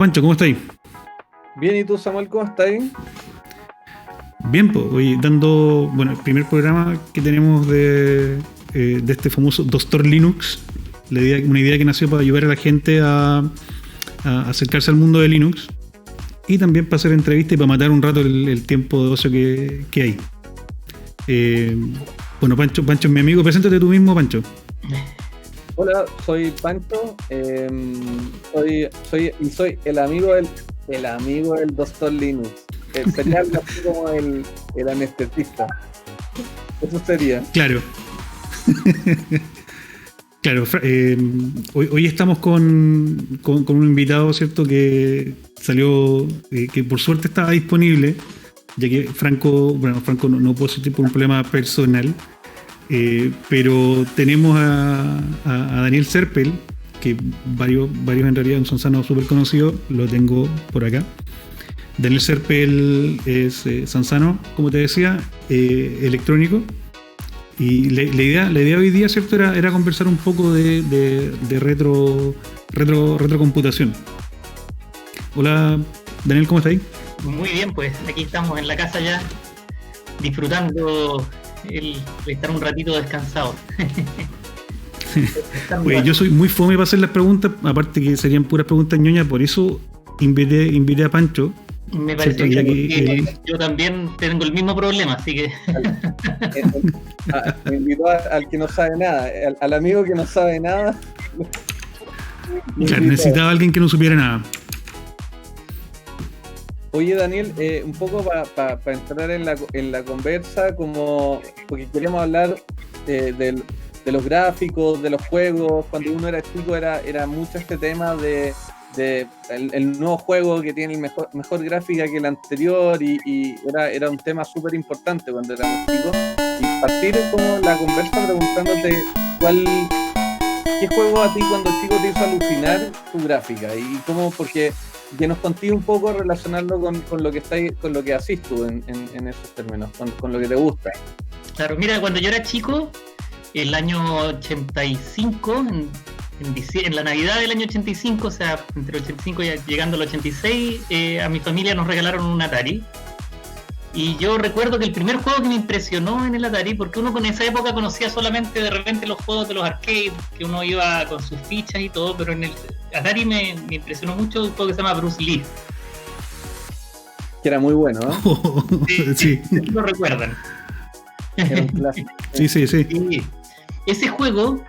Pancho, ¿cómo estáis? Bien, ¿y tú, Samuel, cómo estás? Bien, pues, hoy dando, bueno, el primer programa que tenemos de este famoso Doctor Linux, una idea que nació para ayudar a la gente a acercarse al mundo de Linux y también para hacer entrevistas y para matar un rato el tiempo de ocio que hay. Bueno, Pancho es mi amigo, preséntate tú mismo, Pancho. Hola, soy Pancho, soy el amigo del Doctor Linux. Sería algo así como el anestesista. Eso sería. Claro. Claro, hoy estamos con un invitado, ¿cierto? Que salió, que por suerte estaba disponible, ya que Franco no pudo asistir por un problema personal, pero tenemos a Daniel Serpel, que varios en realidad, un Sansano súper conocido, lo tengo por acá. Daniel Serpel es Sansano, como te decía, electrónico. Y la idea hoy día, ¿cierto?, era conversar un poco de retrocomputación. Hola, Daniel, ¿cómo estás ahí? Muy bien, pues aquí estamos en la casa ya, disfrutando el estar un ratito descansado. Oye, yo soy muy fome para hacer las preguntas, aparte que serían puras preguntas ñoñas, por eso invité a Pancho. Me parece que yo también tengo el mismo problema, así que... Me invitó al que no sabe nada, al amigo que no sabe nada. Claro, necesitaba a alguien que no supiera nada. Oye, Daniel, un poco para entrar en la conversa, como porque queremos hablar de los gráficos, de los juegos. Cuando uno era chico era mucho este tema de el nuevo juego que tiene mejor gráfica que el anterior, y era un tema súper importante cuando éramos chicos. Y partir como la conversa preguntándote qué juego a ti cuando chico te hizo alucinar tu gráfica, y cómo, porque que nos conté un poco, relacionarlo con lo que haces tú en esos términos, con lo que te gusta. Claro, mira, cuando yo era chico, el año 85, en la Navidad del año 85, o sea, entre el 85 y llegando al 86, a mi familia nos regalaron un Atari. Y yo recuerdo que el primer juego que me impresionó en el Atari, porque uno con esa época conocía solamente de repente los juegos de los arcades, que uno iba con sus fichas y todo, pero en el Atari me impresionó mucho un juego que se llama Bruce Lee. Que era muy bueno, ¿no? Oh, sí. ¿Lo recuerdan? Era un clásico. Sí. Ese juego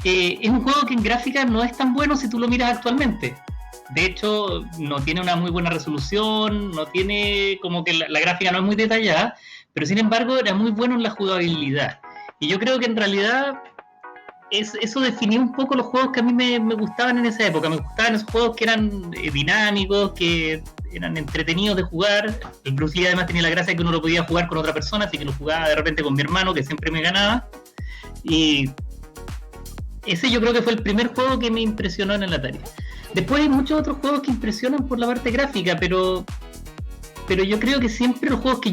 es un juego que en gráfica no es tan bueno si tú lo miras actualmente. De hecho, no tiene una muy buena resolución, no tiene, como que la gráfica no es muy detallada, pero sin embargo era muy bueno en la jugabilidad. Y yo creo que en realidad eso definía un poco los juegos que a mí me gustaban en esa época. Me gustaban esos juegos que eran dinámicos, que eran entretenidos de jugar. El Bruce Lee además tenía la gracia de que uno lo podía jugar con otra persona, así que lo jugaba de repente con mi hermano, que siempre me ganaba. Y ese yo creo que fue el primer juego que me impresionó en el Atari. Después hay muchos otros juegos que impresionan por la parte gráfica, pero yo creo que siempre los juegos que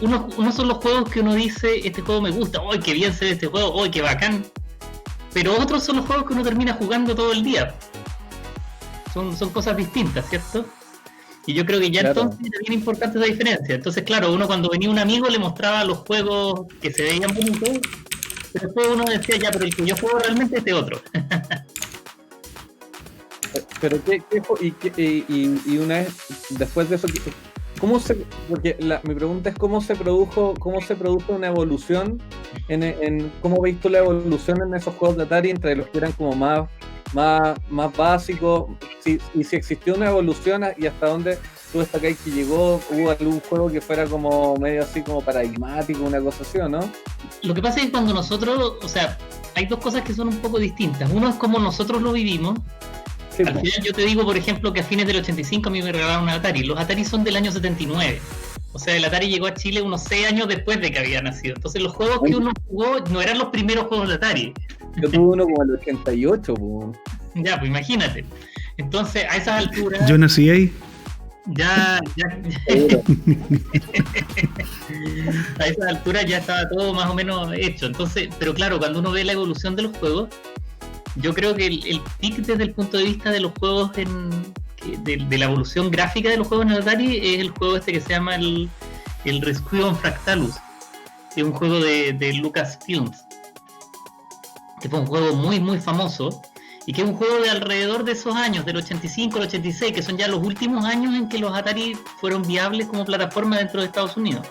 uno son los juegos que uno dice, este juego me gusta, ¡ay, qué bien se ve este juego! ¡Ay, qué bacán! Pero otros son los juegos que uno termina jugando todo el día. Son cosas distintas, ¿cierto? Y yo creo que ya claro. Entonces era bien importante esa diferencia. Entonces, claro, uno cuando venía un amigo le mostraba los juegos que se veían bonitos, pero después uno decía, ya, pero el que yo juego realmente es este otro. Pero y una vez después de eso, mi pregunta es cómo se produjo una evolución en cómo veis tú la evolución en esos juegos de Atari entre los que eran como más básicos, si existió una evolución y hasta dónde tú destacáis que llegó. ¿Hubo algún juego que fuera como medio así como paradigmático, una cosa así, o no? Lo que pasa es que cuando nosotros, o sea, hay dos cosas que son un poco distintas. Uno es como nosotros lo vivimos. Sí, al final yo te digo, por ejemplo, que a fines del 85 a mí me regalaron un Atari. Los Atari son del año 79. O sea, el Atari llegó a Chile unos 6 años después de que había nacido. Entonces los juegos que uno jugó no eran los primeros juegos de Atari. Yo tuve uno como el 88, pues. Ya, pues imagínate. Entonces, a esas alturas... Yo nací ahí. Ya. A esas alturas ya estaba todo más o menos hecho. Entonces, pero claro, cuando uno ve la evolución de los juegos, yo creo que el pic desde el punto de vista de los juegos de la evolución gráfica de los juegos en el Atari es el juego este que se llama el Requiem Fractalus, que es un juego de Lucasfilms, que fue un juego muy muy famoso y que es un juego de alrededor de esos años, del 85 al 86, que son ya los últimos años en que los Atari fueron viables como plataforma dentro de Estados Unidos.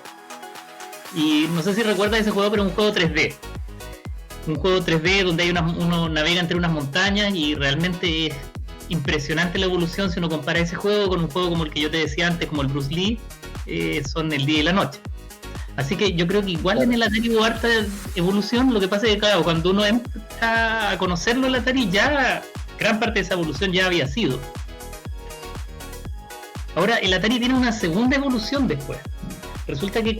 Y no sé si recuerdas ese juego, pero es un juego 3D. Un juego 3D donde uno navega entre unas montañas y realmente es impresionante la evolución si uno compara ese juego con un juego como el que yo te decía antes, como el Bruce Lee, son el día y la noche. Así que yo creo que igual en el Atari hubo harta evolución. Lo que pasa es que, claro, cuando uno empieza a conocerlo, el Atari, ya gran parte de esa evolución ya había sido. Ahora, el Atari tiene una segunda evolución después. Resulta que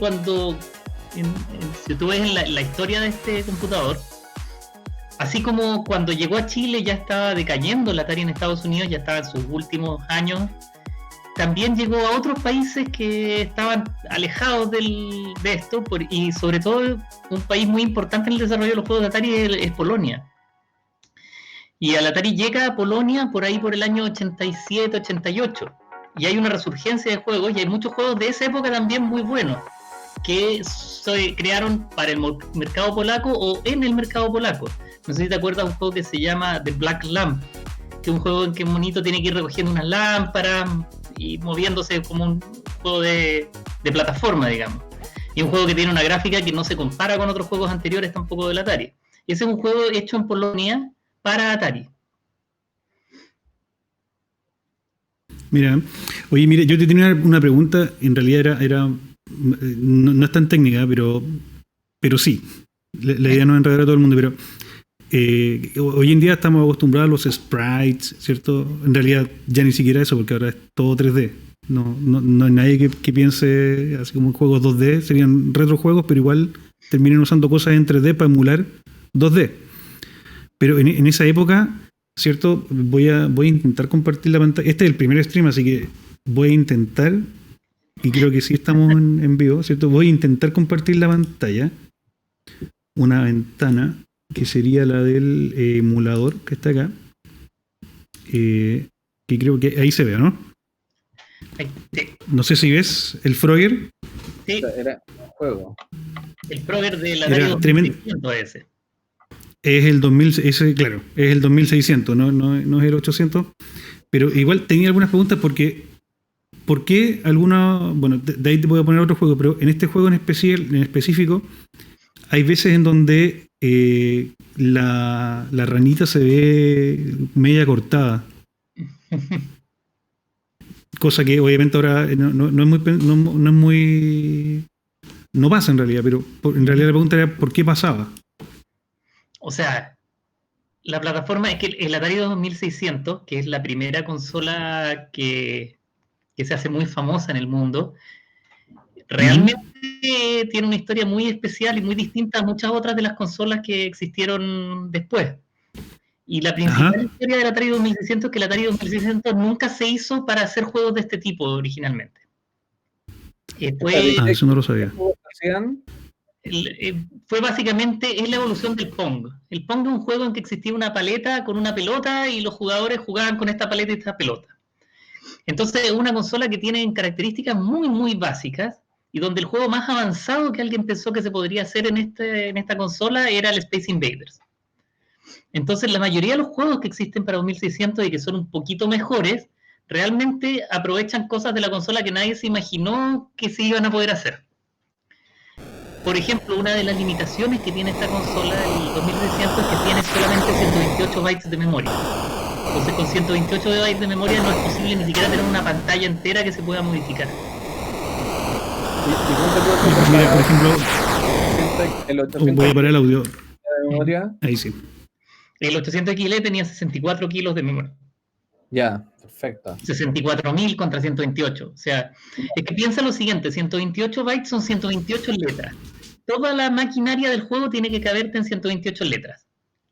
si tú ves en la historia de este computador, así como cuando llegó a Chile ya estaba decayendo el Atari en Estados Unidos, ya estaba en sus últimos años, también llegó a otros países que estaban alejados de esto, y sobre todo un país muy importante en el desarrollo de los juegos de Atari es Polonia. Y el Atari llega a Polonia por ahí por el año 87, 88, y hay una resurgencia de juegos, y hay muchos juegos de esa época también muy buenos, que se crearon para el mercado polaco o en el mercado polaco. No sé si te acuerdas de un juego que se llama The Black Lamp, que es un juego en que un monito tiene que ir recogiendo unas lámparas y moviéndose como un juego de plataforma, digamos. Y un juego que tiene una gráfica que no se compara con otros juegos anteriores tampoco del Atari. Y ese es un juego hecho en Polonia para Atari. Mira, oye, yo te tenía una pregunta, en realidad era no es tan técnica, pero sí. La idea no es enredar a todo el mundo, pero hoy en día estamos acostumbrados a los sprites, ¿cierto? En realidad ya ni siquiera eso, porque ahora es todo 3D. No hay nadie que piense así como en juegos 2D, serían retrojuegos, pero igual terminan usando cosas en 3D para emular 2D. Pero en esa época, ¿cierto? Voy a intentar compartir la pantalla. Este es el primer stream, así que voy a intentar, y creo que sí estamos en vivo, ¿cierto? Voy a intentar compartir la pantalla, una ventana que sería la del emulador que está acá, que creo que ahí se ve, ¿no? Sí. No sé si ves el Frogger. Sí. Era un juego. El Frogger de la Atari 2600 ese. Es el 2000, ese, claro, es el 2600, no es el 800. Pero igual tenía algunas preguntas porque ¿por qué alguna? Bueno, de ahí te voy a poner otro juego, pero en este juego en específico hay veces en donde la ranita se ve media cortada. Cosa que obviamente ahora no es muy. No pasa en realidad, pero en realidad la pregunta era ¿por qué pasaba? O sea, la plataforma es que el Atari 2600, que es la primera consola que se hace muy famosa en el mundo, realmente tiene una historia muy especial y muy distinta a muchas otras de las consolas que existieron después. Y la principal historia del Atari 2600 es que el Atari 2600 nunca se hizo para hacer juegos de este tipo originalmente. Eso no lo sabía. Fue básicamente, es la evolución del Pong. El Pong es un juego en que existía una paleta con una pelota y los jugadores jugaban con esta paleta y esta pelota. Entonces es una consola que tiene características muy muy básicas y donde el juego más avanzado que alguien pensó que se podría hacer en esta consola era el Space Invaders. Entonces la mayoría de los juegos que existen para 2600 y que son un poquito mejores realmente aprovechan cosas de la consola que nadie se imaginó que se iban a poder hacer. Por ejemplo, una de las limitaciones que tiene esta consola del 2600 es que tiene solamente 128 bytes de memoria. Entonces con 128 bytes de memoria no es posible ni siquiera tener una pantalla entera que se pueda modificar. Mira, por ejemplo, el 800 voy a parar el audio. de memoria. Ahí sí. El 800XL tenía 64 kilos de memoria. Ya, perfecto. 64.000 contra 128. O sea, es que piensa lo siguiente, 128 bytes son 128 letras. Toda la maquinaria del juego tiene que caberte en 128 letras.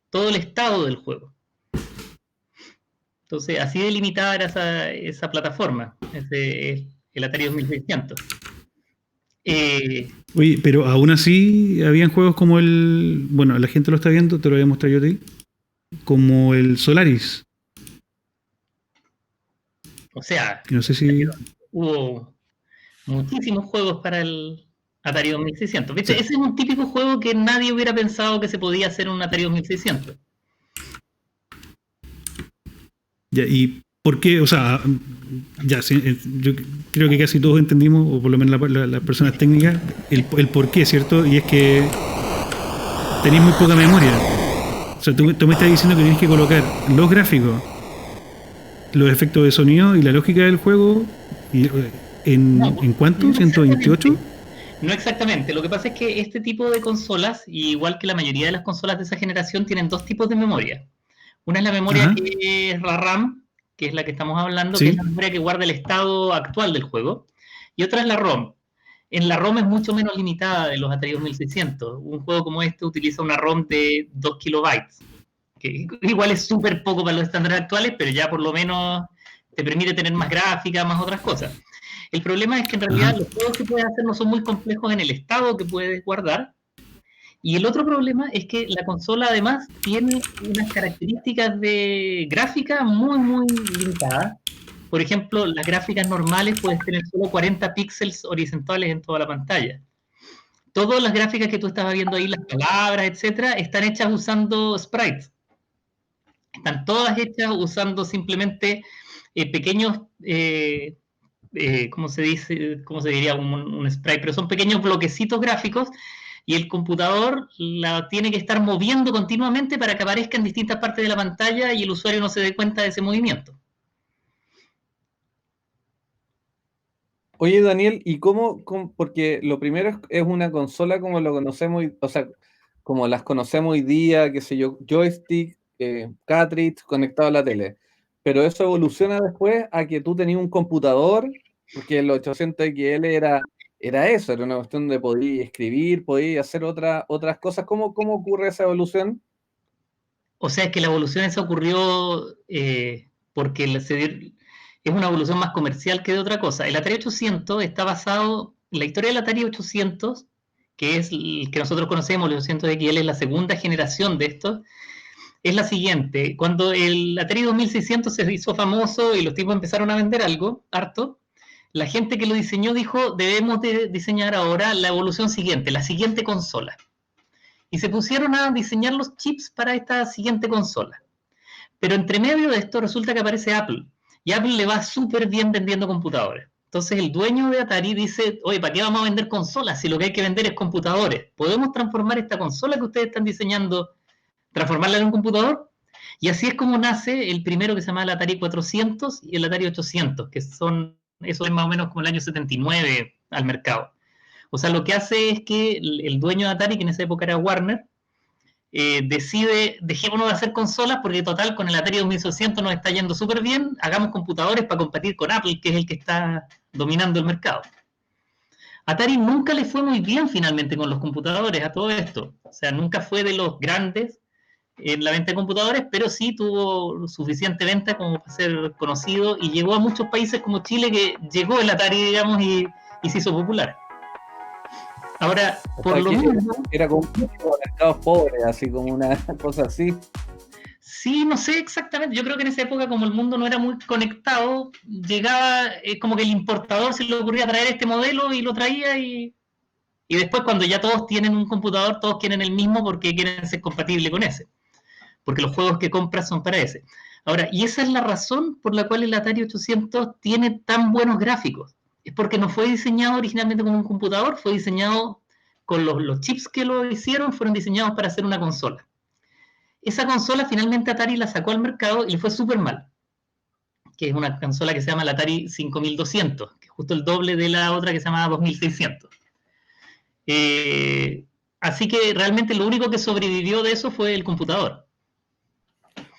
Todo el estado del juego. Entonces, así de limitada era esa plataforma, el Atari 2600. Oye, pero aún así habían juegos como bueno, la gente lo está viendo, te lo voy a mostrar yo a ti, como el Solaris. O sea, No sé si... hubo muchísimos juegos para el Atari 2600. ¿Viste? Sí. Ese es un típico juego que nadie hubiera pensado que se podía hacer en un Atari 2600. Ya, ¿y por qué? O sea, ya, sí, yo creo que casi todos entendimos, o por lo menos las personas técnicas, el por qué, ¿cierto? Y es que tenéis muy poca memoria. O sea, tú me estás diciendo que tienes que colocar los gráficos, los efectos de sonido y la lógica del juego y, No, ¿en cuánto? no ¿128? exactamente. No exactamente. Lo que pasa es que este tipo de consolas, igual que la mayoría de las consolas de esa generación, tienen dos tipos de memoria. Una es la memoria Ajá, que es la RAM, que es la que estamos hablando, que es la sí. memoria que guarda el estado actual del juego. Y otra es la ROM. En la ROM es mucho menos limitada de los Atari 2600. Un juego como este utiliza una ROM de 2 kilobytes, que igual es súper poco para los estándares actuales, pero ya por lo menos te permite tener más gráfica, más otras cosas. El problema es que en realidad Ajá. los juegos que puedes hacer no son muy complejos en el estado que puedes guardar. Y el otro problema es que la consola además tiene unas características de gráfica muy, muy limitadas. Por ejemplo, las gráficas normales puedes tener solo 40 píxeles horizontales en toda la pantalla. Todas las gráficas que tú estabas viendo ahí, las palabras, etcétera, están hechas usando sprites. Están todas hechas usando simplemente pequeños, ¿cómo se dice? ¿Cómo se diría? Un sprite, pero son pequeños bloquecitos gráficos y el computador la tiene que estar moviendo continuamente para que aparezca en distintas partes de la pantalla y el usuario no se dé cuenta de ese movimiento. Oye, Daniel, ¿y porque lo primero es una consola como lo conocemos, o sea, como las conocemos hoy día, qué sé yo, joystick, cartridge conectado a la tele. Pero eso evoluciona después a que tú tenías un computador, porque el 800XL era eso, era una cuestión de poder escribir, poder hacer otras cosas. ¿Cómo ocurre esa evolución? O sea, que la evolución esa ocurrió porque es una evolución más comercial que de otra cosa. El Atari 800 está basado, la historia del Atari 800, que es el que nosotros conocemos, el 800XL, es la segunda generación de estos, es la siguiente. Cuando el Atari 2600 se hizo famoso y los tipos empezaron a vender algo, harto, la gente que lo diseñó dijo, debemos de diseñar ahora la evolución siguiente, la siguiente consola. Y se pusieron a diseñar los chips para esta siguiente consola. Pero entre medio de esto resulta que aparece Apple. Y Apple le va súper bien vendiendo computadores. Entonces el dueño de Atari dice, oye, ¿para qué vamos a vender consolas si lo que hay que vender es computadores? ¿Podemos transformar esta consola que ustedes están diseñando, transformarla en un computador? Y así es como nace el primero que se llama el Atari 400 y el Atari 800, que son, eso es más o menos como el año 79 al mercado. O sea, lo que hace es que el dueño de Atari, que en esa época era Warner, decide, dejémonos de hacer consolas porque total con el Atari 2600 nos está yendo súper bien, hagamos computadores para competir con Apple, que es el que está dominando el mercado. Atari nunca le fue muy bien finalmente con los computadores a todo esto, o sea, nunca fue de los grandes en la venta de computadores, pero sí tuvo suficiente venta como para ser conocido y llegó a muchos países como Chile, que llegó el Atari, digamos, y se hizo popular. Ahora, O por sea, lo que mismo, era como un mercados pobres, así como una cosa así. sí, no sé exactamente. Yo creo que en esa época, como el mundo no era muy conectado, llegaba como que el importador se le ocurría traer este modelo y lo traía y después cuando ya todos tienen un computador, todos quieren el mismo porque quieren ser compatibles con ese. Porque los juegos que compras son para ese. Ahora, y esa es la razón por la cual el Atari 800 tiene tan buenos gráficos. Es porque no fue diseñado originalmente como un computador, fue diseñado con los chips que lo hicieron, fueron diseñados para hacer una consola. Esa consola finalmente Atari la sacó al mercado y le fue súper mal, que es una consola que se llama la Atari 5200, que es justo el doble de la otra que se llama 2600. Eh, Así que realmente lo único que sobrevivió de eso fue el computador.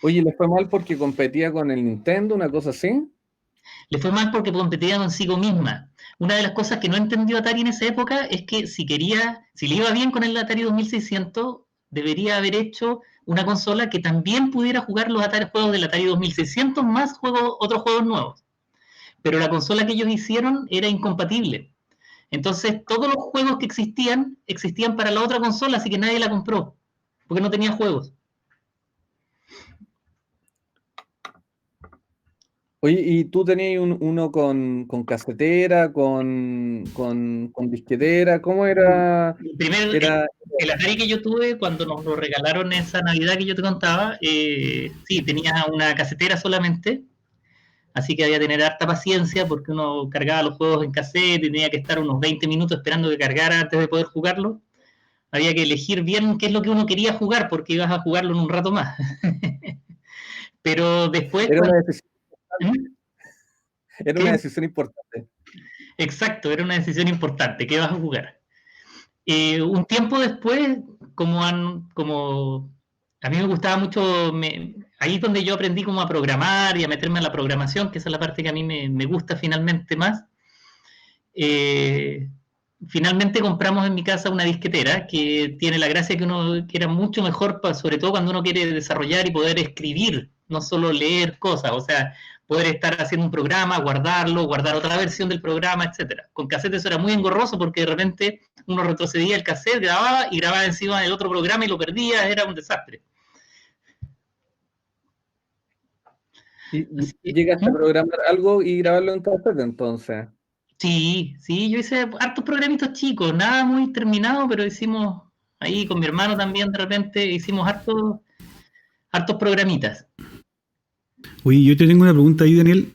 Oye, ¿les fue mal porque competía con el Nintendo, una cosa así? Le fue mal porque competía consigo misma. Una de las cosas que no entendió Atari en esa época es que si le iba bien con el Atari 2600, debería haber hecho una consola que también pudiera jugar los juegos del Atari 2600 más otros juegos nuevos. Pero la consola que ellos hicieron era incompatible. Entonces, todos los juegos que existían para la otra consola, así que nadie la compró, porque no tenía juegos. Oye, ¿y tú tenías uno con casetera, con disquetera? ¿Cómo era? El primer, Era el Atari que yo tuve cuando nos lo regalaron esa Navidad que yo te contaba, sí, tenía una casetera solamente, así que había que tener harta paciencia porque uno cargaba los juegos en cassette y tenía que estar unos 20 minutos esperando que cargara antes de poder jugarlo. Había que elegir bien qué es lo que uno quería jugar porque ibas a jugarlo en un rato más. Pero después, era cuando... una decisión, ¿Mm? era una ¿Qué? decisión importante. Exacto, era una decisión importante, ¿qué vas a jugar? Un tiempo después, como a mí me gustaba mucho, ahí es donde yo aprendí como a programar y a meterme en la programación, que esa es la parte que a mí me gusta finalmente más. Eh, Finalmente compramos en mi casa una disquetera que tiene la gracia que era mucho mejor, sobre todo cuando uno quiere desarrollar y poder escribir, no solo leer cosas, o sea, poder estar haciendo un programa, guardarlo, guardar otra versión del programa, etcétera. Con cassette eso era muy engorroso porque de repente uno retrocedía el cassette, grababa y grababa encima del otro programa y lo perdía, era un desastre. Y Así que, llegaste a programar algo y grabarlo en cassette, entonces. sí, yo hice hartos programitos chicos, nada muy terminado, pero hicimos ahí con mi hermano también de repente, hicimos hartos programitas. Oye, yo te tengo una pregunta ahí, Daniel.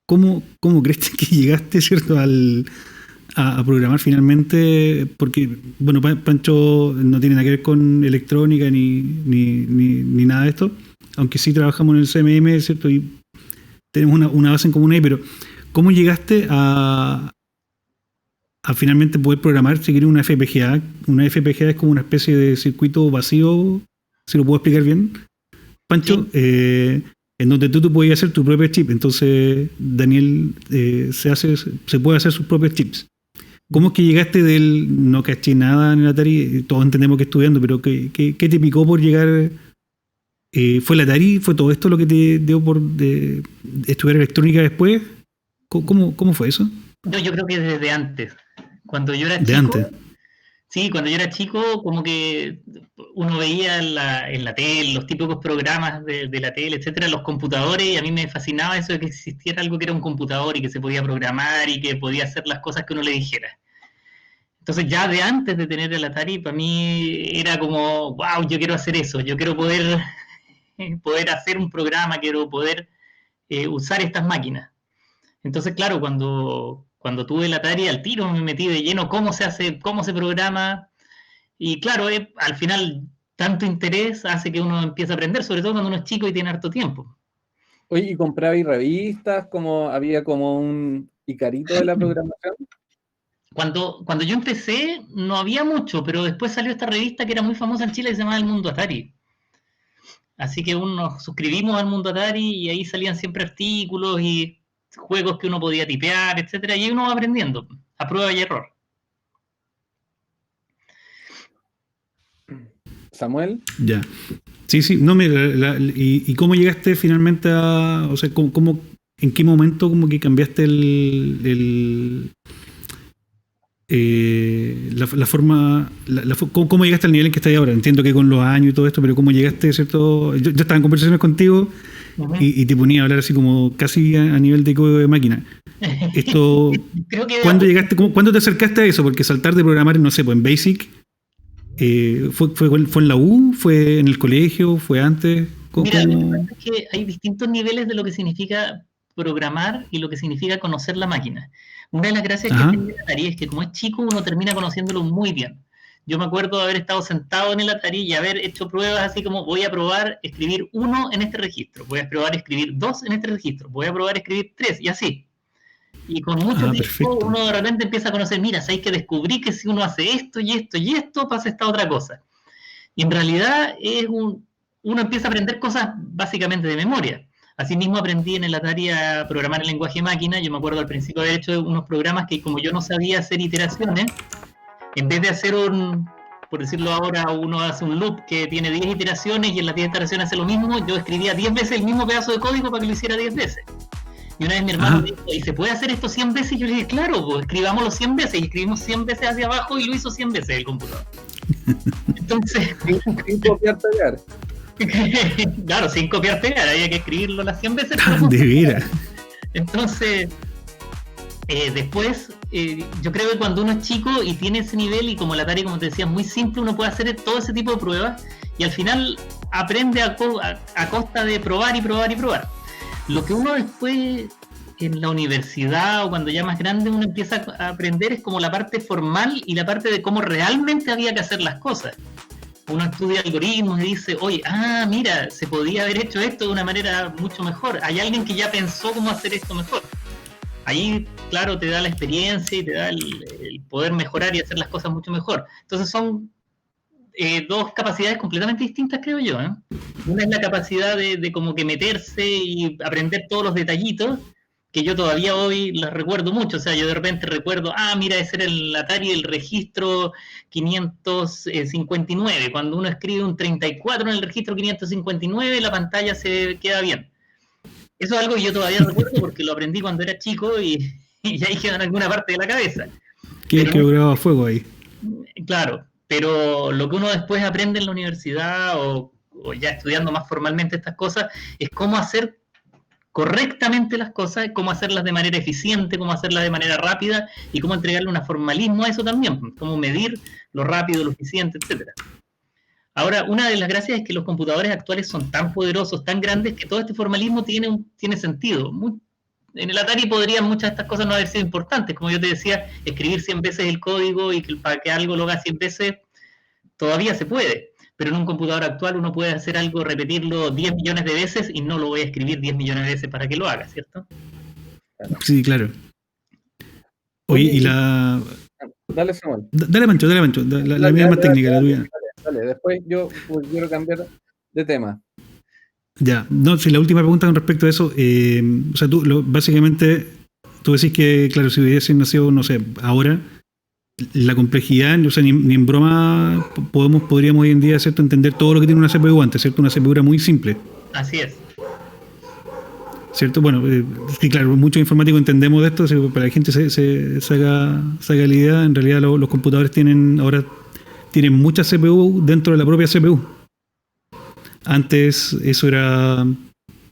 ¿Cómo crees que llegaste, cierto, a programar finalmente? Porque, bueno, Pancho no tiene nada que ver con electrónica ni nada de esto, aunque sí trabajamos en el CMM, ¿cierto? Y tenemos una base en común ahí, pero ¿cómo llegaste a finalmente poder programar, seguir una FPGA? Una FPGA es como una especie de circuito vacío, si lo puedo explicar bien, Pancho, Sí. en donde tú podías hacer tu propio chip. Entonces, Daniel se puede hacer sus propios chips. ¿Cómo es que llegaste del no caché nada en el Atari? Todos entendemos que estudiando, pero ¿qué te picó por llegar? ¿Fue el Atari? ¿Fue todo esto lo que te dio por estudiar electrónica después? ¿Cómo fue eso? No, yo creo que desde antes. Cuando yo era De antes. chico, sí, cuando yo era chico, como que uno veía en la tele, los típicos programas de la tele, etcétera, los computadores, y a mí me fascinaba eso de que existiera algo que era un computador y que se podía programar y que podía hacer las cosas que uno le dijera. Entonces ya de antes de tener el Atari, para mí era como, wow, yo quiero hacer eso, yo quiero poder hacer un programa, quiero poder usar estas máquinas. Entonces, claro, cuando tuve el Atari, al tiro me metí de lleno cómo se hace, cómo se programa. Y claro, al final, tanto interés hace que uno empiece a aprender, sobre todo cuando uno es chico y tiene harto tiempo. Oye, ¿y comprabais revistas? Como había como un Icarito de la programación. Cuando yo empecé, no había mucho, pero después salió esta revista que era muy famosa en Chile que se llamaba El Mundo Atari. Así que nos suscribimos al Mundo Atari y ahí salían siempre artículos y juegos que uno podía tipear, etcétera, y uno va aprendiendo, a prueba y error. Samuel. Ya. Sí, no y cómo llegaste finalmente o sea, en qué momento como que cambiaste la forma, cómo llegaste al nivel en que estás ahora? Entiendo que con los años y todo esto, pero cómo llegaste, ¿cierto? Yo estaba en conversaciones contigo y te ponía a hablar así como casi a nivel de código de máquina. Esto, Creo que ¿cuándo llegaste, cuándo te acercaste a eso? Porque saltar de programar, no sé, pues en Basic, ¿fue en la U? ¿Fue en el colegio? ¿Fue antes? Mira, lo que pasa es que hay distintos niveles de lo que significa programar y lo que significa conocer la máquina. Una de las gracias que tiene el Atari es que como es chico uno termina conociéndolo muy bien. Yo me acuerdo de haber estado sentado en el Atari y haber hecho pruebas así como voy a probar escribir 1 en este registro, voy a probar escribir 2 en este registro, voy a probar escribir 3 y así. Y con mucho tiempo perfecto. uno de repente empieza a conocer, mira, sabéis que descubrí que si uno hace esto y esto y esto pasa esta otra cosa. Y en realidad uno empieza a aprender cosas básicamente de memoria. Asimismo aprendí en el Atari a programar el lenguaje máquina. Yo me acuerdo al principio de haber hecho unos programas que como yo no sabía hacer iteraciones, en vez de hacer por decirlo ahora, uno hace un loop que tiene 10 iteraciones y en las 10 iteraciones hace lo mismo, yo escribía 10 veces el mismo pedazo de código para que lo hiciera 10 veces. Y una vez mi hermano me dijo, ¿y se puede hacer esto 100 veces? Y yo le dije, claro, pues escribámoslo 100 veces. Y escribimos 100 veces hacia abajo y lo hizo 100 veces el computador. Entonces, Sin copiar, pegar. Claro, sin copiar pegar, había que escribirlo las 100 veces. De veras. Entonces, después, yo creo que cuando uno es chico y tiene ese nivel, y como el Atari, como te decía, es muy simple, uno puede hacer todo ese tipo de pruebas, y al final aprende a costa de probar y probar y probar. Lo que uno después, en la universidad o cuando ya más grande, uno empieza a aprender es como la parte formal y la parte de cómo realmente había que hacer las cosas. Uno estudia algoritmos y dice, oye, mira, se podía haber hecho esto de una manera mucho mejor. Hay alguien que ya pensó cómo hacer esto mejor. Ahí, claro, te da la experiencia y te da el poder mejorar y hacer las cosas mucho mejor. Entonces son dos capacidades completamente distintas, creo yo. Una es la capacidad de como que meterse y aprender todos los detallitos, que yo todavía hoy las recuerdo mucho. O sea, yo de repente recuerdo, mira, ese era el Atari, el registro 559. Cuando uno escribe un 34 en el registro 559, la pantalla se queda bien. Eso es algo que yo todavía recuerdo porque lo aprendí cuando era chico y ahí queda en alguna parte de la cabeza. Que grababa fuego ahí. Claro, pero lo que uno después aprende en la universidad o ya estudiando más formalmente estas cosas es cómo hacer correctamente las cosas, cómo hacerlas de manera eficiente, cómo hacerlas de manera rápida y cómo entregarle un formalismo a eso también, cómo medir lo rápido, lo eficiente, etcétera. Ahora, una de las gracias es que los computadores actuales son tan poderosos, tan grandes, que todo este formalismo tiene sentido. En el Atari podrían muchas de estas cosas no haber sido importantes. Como yo te decía, escribir 100 veces el código y que para que algo lo haga 100 veces, todavía se puede. Pero en un computador actual uno puede hacer algo, repetirlo 10 millones de veces y no lo voy a escribir 10 millones de veces para que lo haga, ¿cierto? Sí, claro. Oye, y la... Dale, Samuel. Dale, Pancho, la mía más técnica, la tuya. Dale, después yo quiero cambiar de tema. Ya, no, si la última pregunta con respecto a eso, o sea, básicamente, tú decís que, claro, si hubiese nacido, no sé, ahora, la complejidad, o sea, ni en broma podríamos hoy en día, ¿cierto?, entender todo lo que tiene una CPU antes, ¿cierto? Una CPU era muy simple. Así es. ¿Cierto? Bueno, sí, claro, muchos informáticos entendemos de esto, para que la gente se haga la idea, en realidad los computadores ahora tienen muchas CPU dentro de la propia CPU. Antes eso era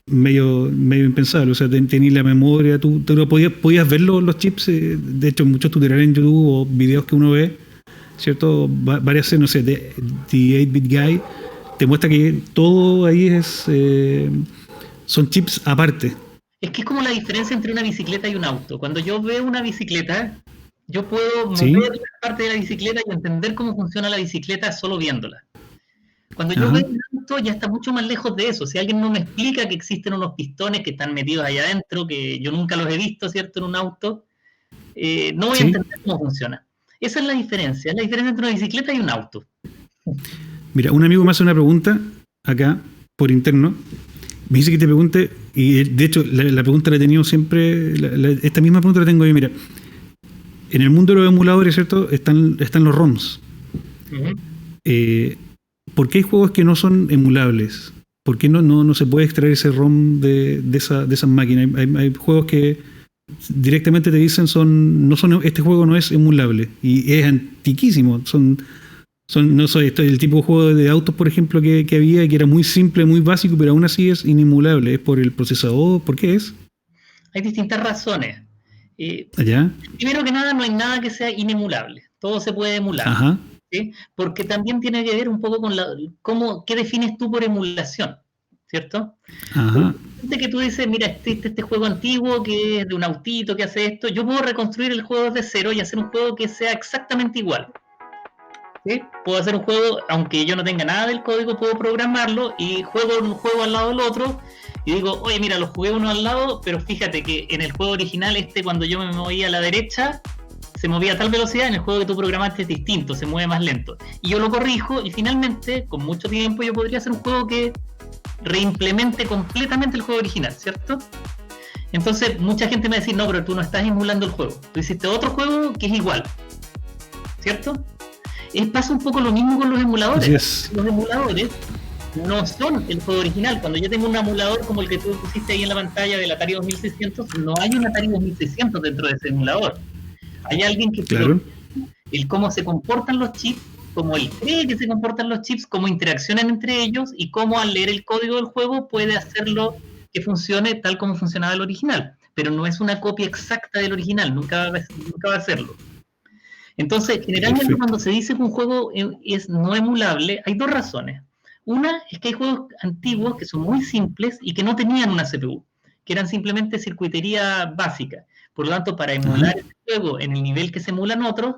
medio impensable, o sea, tenías la memoria, tú podías ver los chips, de hecho muchos tutoriales en YouTube o videos que uno ve, ¿cierto? Varias, no sé, The 8-Bit Guy, te muestra que todo ahí son chips aparte. Es que es como la diferencia entre una bicicleta y un auto. Cuando yo veo una bicicleta, yo puedo ¿Sí? mover la parte de la bicicleta y entender cómo funciona la bicicleta solo viéndola. Cuando yo veo un auto ya está mucho más lejos de eso. Si alguien no me explica que existen unos pistones que están metidos allá adentro, que yo nunca los he visto, ¿cierto?, en un auto, no voy a entender cómo funciona. Esa es la diferencia entre una bicicleta y un auto. Mira, un amigo me hace una pregunta acá, por interno. Me dice que te pregunte, y de hecho la pregunta la he tenido siempre, esta misma pregunta la tengo yo, mira. En el mundo de los emuladores, ¿cierto?, están los ROMs. Uh-huh. ¿Por qué hay juegos que no son emulables? ¿Por qué no se puede extraer ese ROM de esas máquinas? Hay juegos que directamente te dicen este juego no es emulable y es antiquísimo. El tipo de juego de autos, por ejemplo, que había, que era muy simple, muy básico, pero aún así es inemulable. ¿Es por el procesador? ¿Por qué es? Hay distintas razones. ¿Allá? Primero que nada, no hay nada que sea inemulable. Todo se puede emular. Ajá. ¿Sí? Porque también tiene que ver un poco con qué defines tú por emulación, ¿cierto? Ajá. Que tú dices, mira, este juego antiguo que es de un autito que hace esto, yo puedo reconstruir el juego desde cero y hacer un juego que sea exactamente igual. ¿Sí? Puedo hacer un juego, aunque yo no tenga nada del código, puedo programarlo y juego un juego al lado del otro y digo, oye, mira, los jugué uno al lado, pero fíjate que en el juego original cuando yo me movía a la derecha se movía a tal velocidad, en el juego que tú programaste es distinto, se mueve más lento. Y yo lo corrijo y finalmente, con mucho tiempo, yo podría hacer un juego que reimplemente completamente el juego original, ¿cierto? Entonces, mucha gente me va a decir, no, pero tú no estás emulando el juego. Tú hiciste otro juego que es igual, ¿cierto? Pasa un poco lo mismo con los emuladores. Yes. Los emuladores no son el juego original. Cuando yo tengo un emulador como el que tú pusiste ahí en la pantalla del Atari 2600, no hay un Atari 2600 dentro de ese emulador. Hay alguien que claro. el cómo se comportan los chips cómo él cree que se comportan los chips, cómo interaccionan entre ellos y cómo al leer el código del juego puede hacerlo que funcione tal como funcionaba el original. Pero no es una copia exacta del original, nunca va a serlo. Entonces, generalmente Perfecto. cuando se dice que un juego es no emulable, hay dos razones. Una es que hay juegos antiguos que son muy simples y que no tenían una CPU, que eran simplemente circuitería básica. Por lo tanto, para emular ese juego en el nivel que se emulan otros,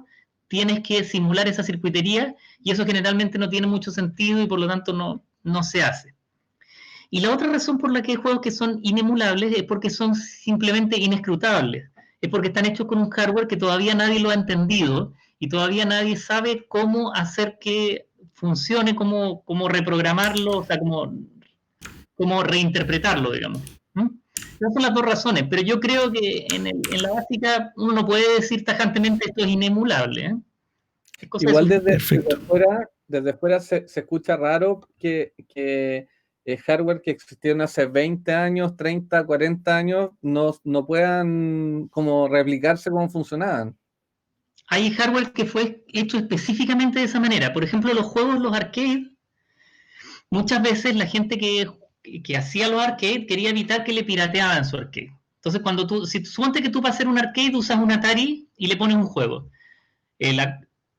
tienes que simular esa circuitería y eso generalmente no tiene mucho sentido y por lo tanto no se hace. Y la otra razón por la que hay juegos que son inemulables es porque son simplemente inescrutables. Es porque están hechos con un hardware que todavía nadie lo ha entendido y todavía nadie sabe cómo hacer que funcione, cómo reprogramarlo, o sea, cómo reinterpretarlo, digamos. Esas son las dos razones, pero yo creo que en la básica uno no puede decir tajantemente esto es inemulable. Es cosa Igual de desde fuera se escucha raro que hardware que existieron hace 20 años, 30, 40 años, no puedan como replicarse como funcionaban. Hay hardware que fue hecho específicamente de esa manera. Por ejemplo, los juegos, los arcades, muchas veces la gente que hacía los arcades quería evitar que le pirateaban su arcade. Entonces, suponte que tú para hacer un arcade usas un Atari y le pones un juego.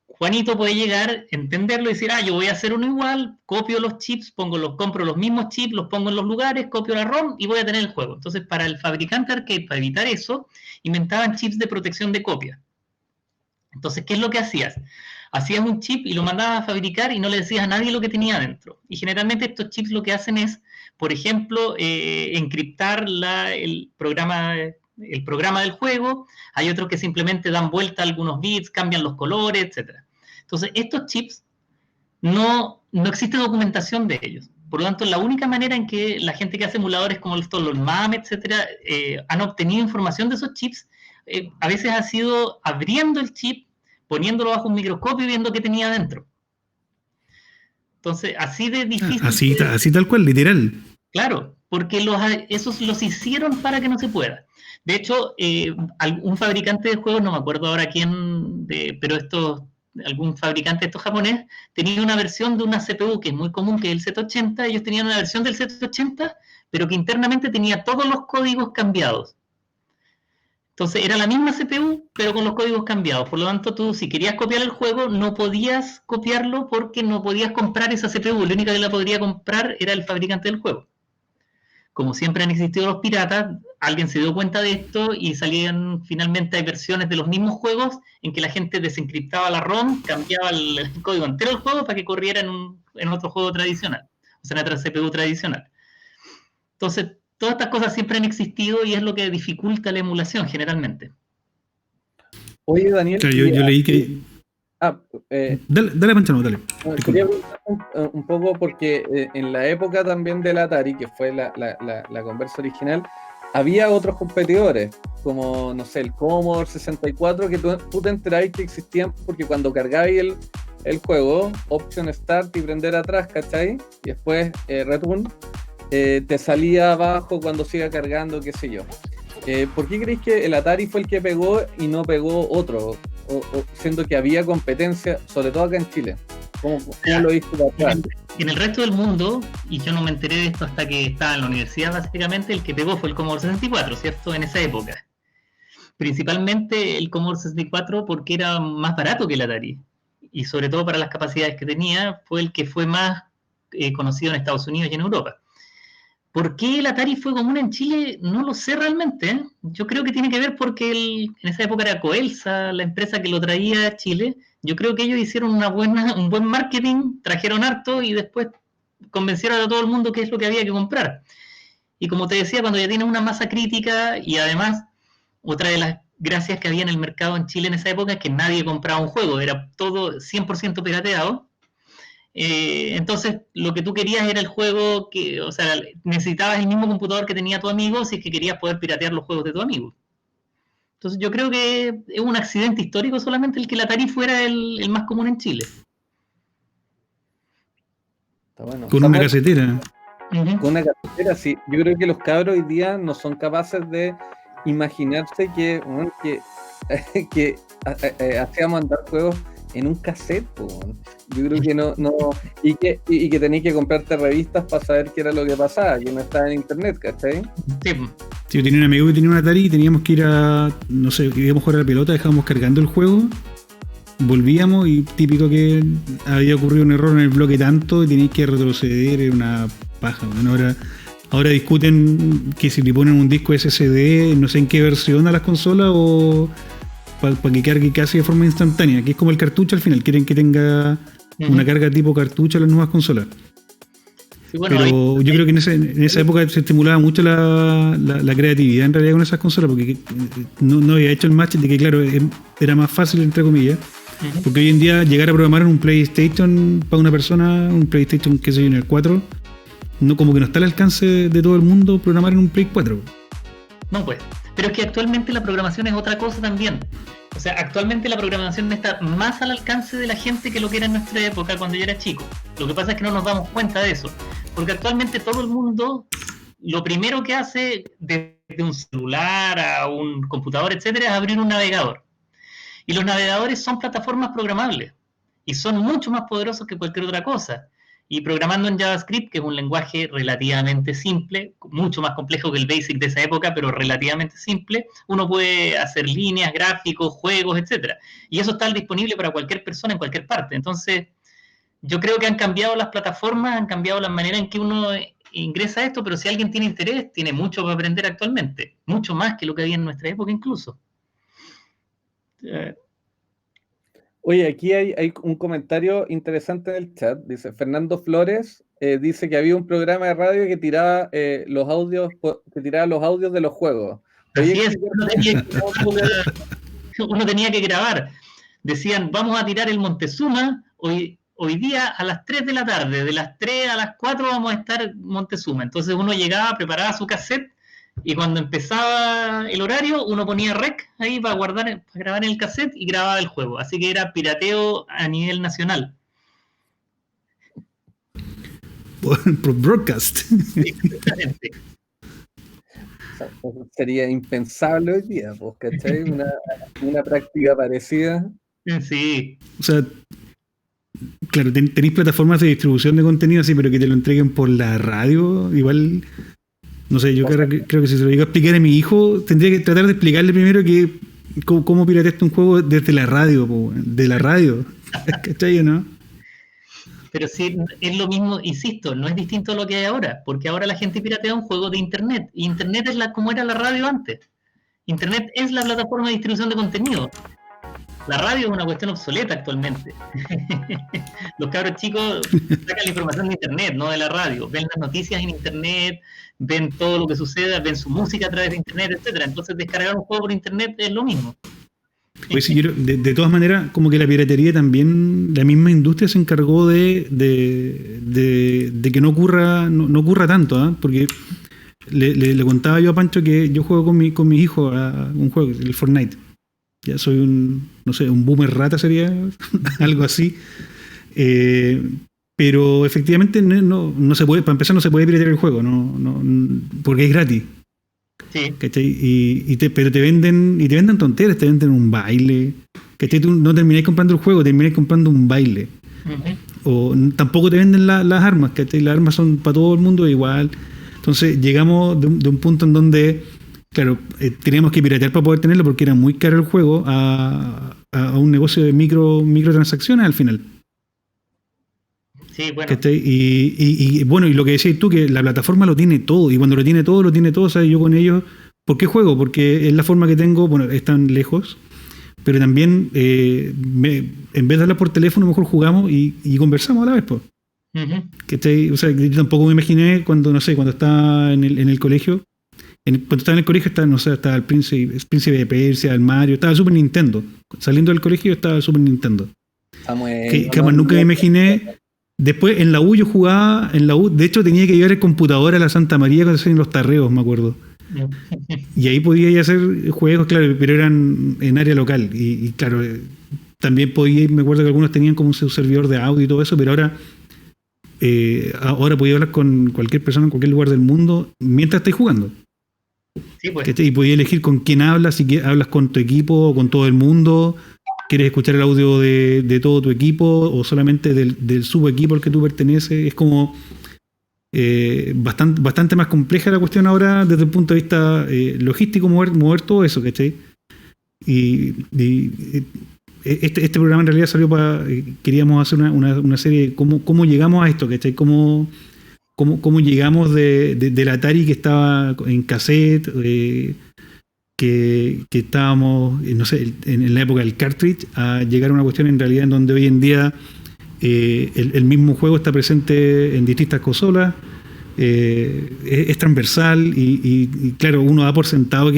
Juanito puede llegar, entenderlo y decir, yo voy a hacer uno igual, copio los chips, compro los mismos chips, los pongo en los lugares, copio la ROM y voy a tener el juego. Entonces, para el fabricante arcade, para evitar eso, inventaban chips de protección de copia. Entonces, ¿qué es lo que hacías? Hacías un chip y lo mandabas a fabricar y no le decías a nadie lo que tenía dentro. Y generalmente estos chips lo que hacen es, por ejemplo, encriptar el programa del juego. Hay otros que simplemente dan vuelta a algunos bits, cambian los colores, etc. Entonces, estos chips no existe documentación de ellos. Por lo tanto, la única manera en que la gente que hace emuladores como los MAM, etcétera, han obtenido información de esos chips, a veces ha sido abriendo el chip, poniéndolo bajo un microscopio y viendo qué tenía dentro. Entonces, así de difícil. Así tal cual, literal. Claro, porque esos los hicieron para que no se pueda. De hecho, un fabricante de juegos, no me acuerdo ahora quién, pero algún fabricante de estos japonés tenía una versión de una CPU que es muy común, que es el Z80. Ellos tenían una versión del Z80, pero que internamente tenía todos los códigos cambiados. Entonces era la misma CPU, pero con los códigos cambiados. Por lo tanto, tú si querías copiar el juego, no podías copiarlo porque no podías comprar esa CPU. La única que la podría comprar era el fabricante del juego. Como siempre han existido los piratas, alguien se dio cuenta de esto y finalmente hay versiones de los mismos juegos en que la gente desencriptaba la ROM, cambiaba el código entero del juego para que corriera en otro juego tradicional, o sea, en otra CPU tradicional. Entonces, todas estas cosas siempre han existido y es lo que dificulta la emulación generalmente. Oye, Daniel. Claro, yo leí que. Dale, Panchano, dale. Quería preguntar un poco porque en la época también del Atari, que fue la conversa original, había otros competidores, como, no sé, el Commodore 64, que tú te enterabas que existían porque cuando cargabas el juego, Option Start y prender atrás, ¿cachai? Y después Return, te salía abajo cuando siga cargando, qué sé yo. ¿Por qué creéis que el Atari fue el que pegó y no pegó otro? Siendo que había competencia, sobre todo acá en Chile. ¿Cómo lo viste para atrás? En el resto del mundo, y yo no me enteré de esto hasta que estaba en la universidad, básicamente el que pegó fue el Commodore 64, ¿cierto? En esa época. Principalmente el Commodore 64 porque era más barato que el Atari. Y sobre todo para las capacidades que tenía, fue el que fue más conocido en Estados Unidos y en Europa. ¿Por qué el Atari fue común en Chile? No lo sé realmente. Yo creo que tiene que ver porque en esa época era Coelsa, la empresa que lo traía a Chile. Yo creo que ellos hicieron un buen marketing, trajeron harto y después convencieron a todo el mundo qué es lo que había que comprar. Y como te decía, cuando ya tienes una masa crítica y además otra de las gracias que había en el mercado en Chile en esa época es que nadie compraba un juego, era todo 100% pirateado. Entonces lo que tú querías era el juego o sea, necesitabas el mismo computador que tenía tu amigo si es que querías poder piratear los juegos de tu amigo. Entonces yo creo que es un accidente histórico solamente el que el Atari fuera el más común en Chile. Está bueno. Con una casetera. Con una casetera, sí. Yo creo que los cabros hoy día no son capaces de imaginarse que hacíamos andar juegos en un cassette. Yo creo que no, y que tenéis que comprarte revistas para saber qué era lo que pasaba, que no estaba en internet, ¿cachai? Sí. Sí, yo tenía un amigo que tenía un Atari y teníamos que ir a, no sé, íbamos a jugar a la pelota, dejábamos cargando el juego, volvíamos y típico que había ocurrido un error en el bloque tanto y teníais que retroceder, era una paja. Bueno, ahora discuten que si le ponen un disco SSD, no sé en qué versión a las consolas o para que cargue casi de forma instantánea, que es como el cartucho al final, quieren que tenga una carga tipo cartucho a las nuevas consolas. Sí, bueno, pero yo creo que en esa época se estimulaba mucho la creatividad en realidad con esas consolas, porque no había hecho el match de que, claro, era más fácil, entre comillas, porque hoy en día llegar a programar en un PlayStation para una persona, un PlayStation, qué sé yo, en el 4, no, como que no está al alcance de todo el mundo programar en un Play 4. No, pues. Pero es que actualmente la programación es otra cosa también. O sea, actualmente la programación está más al alcance de la gente que lo que era en nuestra época cuando yo era chico. Lo que pasa es que no nos damos cuenta de eso. Porque actualmente todo el mundo, lo primero que hace desde un celular a un computador, etcétera, es abrir un navegador. Y los navegadores son plataformas programables. Y son mucho más poderosos que cualquier otra cosa. Y programando en JavaScript, que es un lenguaje relativamente simple, mucho más complejo que el BASIC de esa época, pero relativamente simple, uno puede hacer líneas, gráficos, juegos, etc. Y eso está disponible para cualquier persona en cualquier parte. Entonces, yo creo que han cambiado las plataformas, han cambiado la manera en que uno ingresa a esto, pero si alguien tiene interés, tiene mucho para aprender actualmente. Mucho más que lo que había en nuestra época incluso. Oye, aquí hay un comentario interesante en el chat. Dice Fernando Flores, dice que había un programa de radio que tiraba los audios de los juegos. Así es, uno tenía que grabar. Decían, vamos a tirar el Montezuma hoy día a las 3 de la tarde. De las 3 a las 4 vamos a estar Montezuma. Entonces uno llegaba, preparaba su cassette y cuando empezaba el horario, uno ponía rec ahí para grabar en el cassette y grababa el juego. Así que era pirateo a nivel nacional. Por broadcast. Sí, exactamente. Sería impensable hoy día, pues, ¿cachai? Una práctica parecida. Sí. O sea, claro, tenéis plataformas de distribución de contenido así, pero que te lo entreguen por la radio, igual. No sé, yo creo que si se lo digo a explicar a mi hijo, tendría que tratar de explicarle primero que cómo pirateaste un juego desde la radio, de la radio. ¿Cachai o no? Pero sí, es lo mismo, insisto, no es distinto a lo que hay ahora, porque ahora la gente piratea un juego de Internet, y Internet es como era la radio antes. Internet es la plataforma de distribución de contenido. La radio es una cuestión obsoleta actualmente. Los cabros chicos sacan la información de Internet, no de la radio. Ven las noticias en Internet, ven todo lo que sucede, ven su música a través de Internet, etcétera. Entonces descargar un juego por Internet es lo mismo. Pues sí, de todas maneras, como que la piratería también, la misma industria se encargó de que no ocurra tanto, ¿eh? Porque le contaba yo a Pancho que yo juego con mis hijos a un juego, el Fortnite. Ya soy un boomer rata sería, algo así. Pero efectivamente no se puede, para empezar no se puede piratear el juego, porque es gratis. Sí. ¿Cachai? Pero te venden tonteras, te venden un baile. ¿Cachai? Tú no terminás comprando el juego, terminás comprando un baile. O tampoco te venden las armas, ¿cachai? Las armas son para todo el mundo igual. Entonces llegamos de un punto en donde, claro, teníamos que piratear para poder tenerlo porque era muy caro el juego a un negocio de microtransacciones al final. Sí, bueno. Y bueno, y lo que decías tú, que la plataforma lo tiene todo, y cuando lo tiene todo, ¿sabes? Yo con ellos, ¿por qué juego? Porque es la forma que tengo, bueno, están lejos, pero también en vez de hablar por teléfono, mejor jugamos y conversamos a la vez, pues. O sea, yo tampoco me imaginé cuando estaba en el colegio. Cuando estaba en el colegio estaba el príncipe de Persia, el Mario, estaba el Super Nintendo. Saliendo del colegio estaba el Super Nintendo. Que jamás nunca me imaginé. Después en la U yo jugaba, de hecho tenía que llevar el computador a la Santa María cuando hacían los tarreos, me acuerdo. Y ahí podía ir a hacer juegos, claro, pero eran en área local. Y claro, también podía ir, me acuerdo que algunos tenían como un servidor de audio y todo eso, pero ahora podía hablar con cualquier persona en cualquier lugar del mundo mientras estáis jugando. Sí, pues. Y podías elegir con quién hablas, si hablas con tu equipo o con todo el mundo. ¿Quieres escuchar el audio de todo tu equipo o solamente del subequipo al que tú perteneces? Es como bastante más compleja la cuestión ahora desde el punto de vista logístico, mover todo eso, ¿cachai? Y este programa en realidad salió para... queríamos hacer una serie de cómo llegamos a esto, ¿cachai? Cómo llegamos del Atari que estaba en cassette, que estábamos, no sé, en la época del cartridge, a llegar a una cuestión en realidad en donde hoy en día el mismo juego está presente en distintas consolas, es transversal y claro, uno da por sentado,